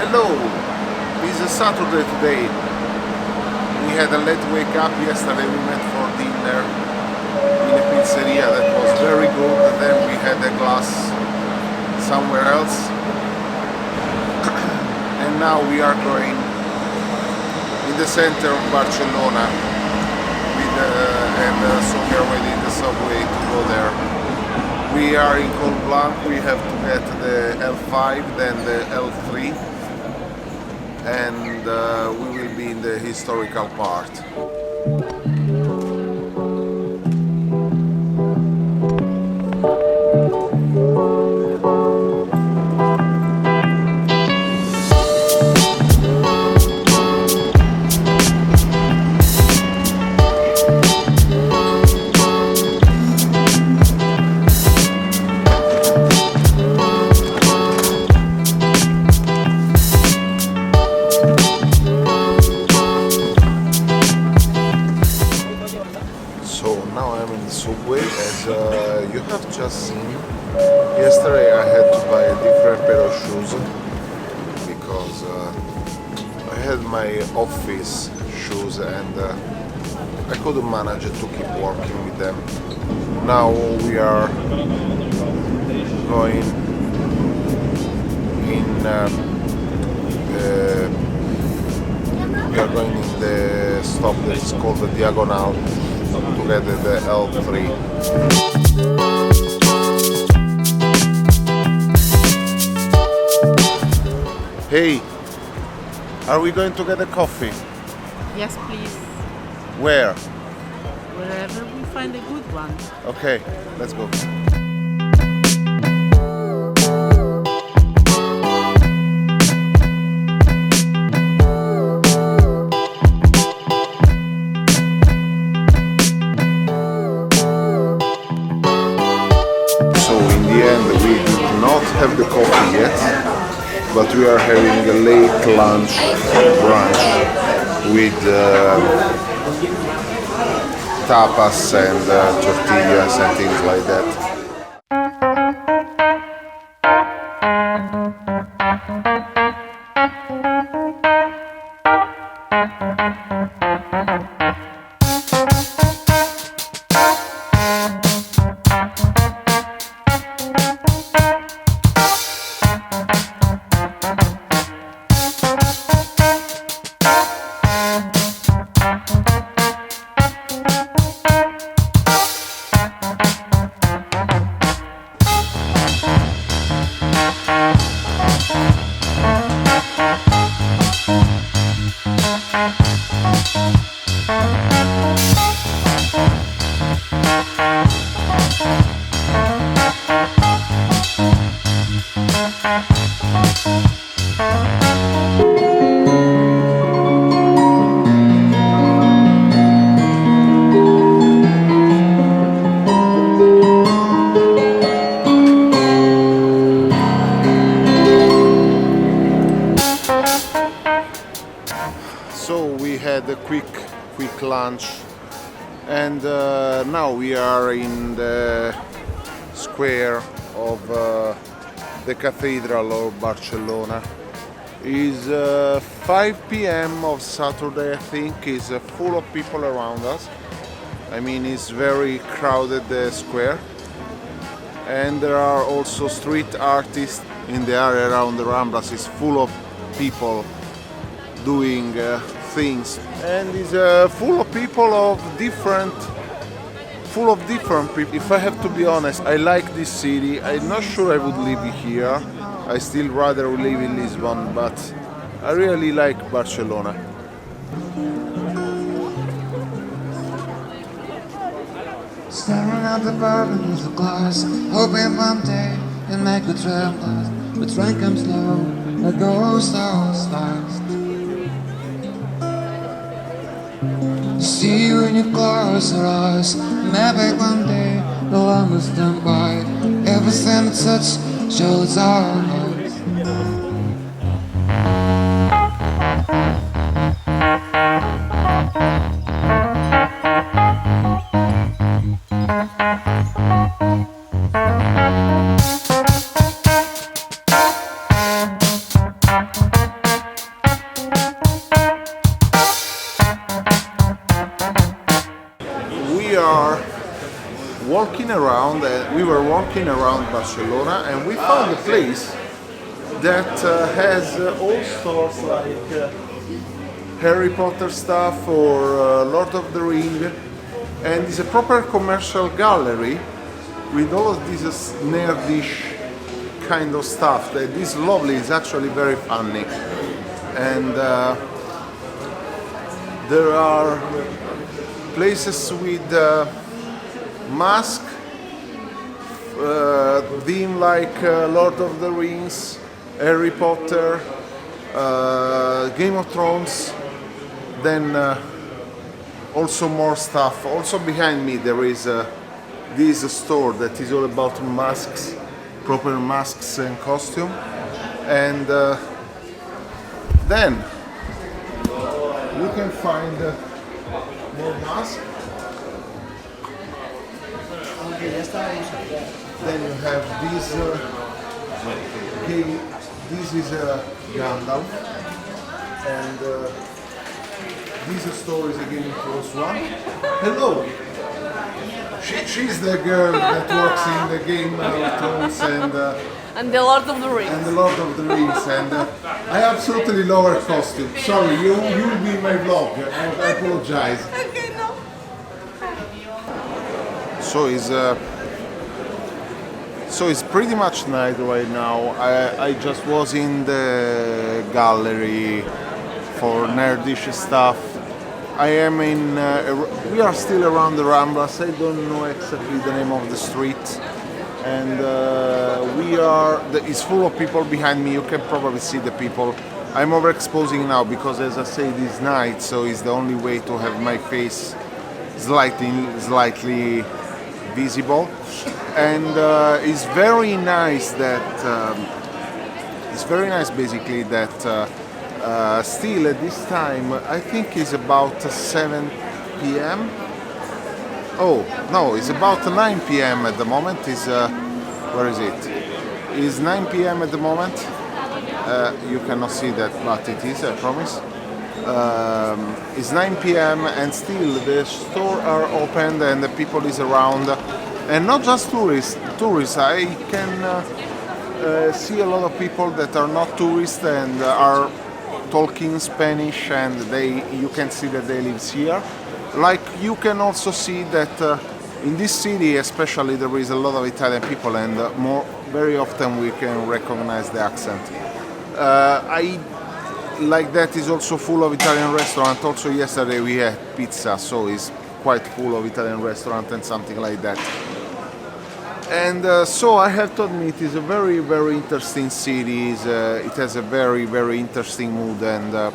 Hello, it's a Saturday today. We had a late wake up yesterday. We met for dinner in a pizzeria that was very good. And then we had a glass somewhere else. And now we are going in the center of Barcelona so we are waiting the subway to go there. We are in Colblanc. We have to get the L5, then the L3. And we will be in the historical part. Subway, as you have just seen. Yesterday I had to buy a different pair of shoes because I had my office shoes and I couldn't manage to keep working with them. Now we are going in the stop that is called the Diagonal to get the L3. Hey, are we going to get a coffee? Yes, please. Where? Wherever we find a good one. Okay, let's go. We did not have the coffee yet, but we are having a late lunch brunch with tapas and tortillas and things like that. So we had a quick lunch and now we are in the square of the Cathedral of Barcelona. It's 5 p.m. of Saturday, I think. It's full of people around us. I mean, it's very crowded, the square. And there are also street artists in the area around the Ramblas. It's full of people doing things, and it's full of people full of different people. If I have to be honest, I like this city. I'm not sure I would live here. I still rather live in Lisbon, but I really like Barcelona. Staring at the bourbon with the glass, hoping one day you'll make the trip last. The train comes slow, it goes so fast. You see when you close your eyes, maybe one day you'll understand why everything that touch shows our eyes. walking around. We were walking around Barcelona, and we found a place that has all stores like Harry Potter stuff or Lord of the Ring, and it's a proper commercial gallery with all of this nerdish kind of stuff that is lovely. It's actually very funny, and there are places with mask theme like Lord of the Rings, Harry Potter, Game of Thrones, then also more stuff. Also behind me there is this store that is all about masks, proper masks and costume, and then you can find more masks. Then you have this this is a Gandalf, and this store is a Game of Thrones one. Hello! She's the girl that works in the Game of Thrones And the Lord of the Rings. and the Lord of the Rings, and I absolutely love her costume. Sorry, you will be in my vlog. I apologize. Okay, no. So it's pretty much night right now. I just was in the gallery for nerdish stuff. I am in. We are still around the Ramblas. I don't know exactly the name of the street, and we are. It's full of people behind me. You can probably see the people. I'm overexposing now because, as I say, it's night, so it's the only way to have my face slightly visible, and it's very nice that basically that still at this time I think it's about 7 p.m. Oh no, it's about 9 p.m. at the moment. Is where is it? It's 9 p.m. at the moment. You cannot see that, but it is, I promise. It's 9 p.m. and still the store are open and the people is around, and not just tourists. I can see a lot of people that are not tourists and are talking Spanish, and you can see that they live here. Like you can also see that in this city, especially, there is a lot of Italian people, and very often we can recognize the accent. Like that is also full of Italian restaurant. Also yesterday we had pizza, so it's quite full of Italian restaurant and something like that. And so I have to admit, it's a very, very interesting city. It has a very, very interesting mood, and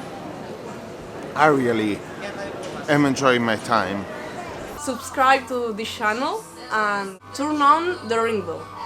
I really am enjoying my time. Subscribe to this channel and turn on the ring bell.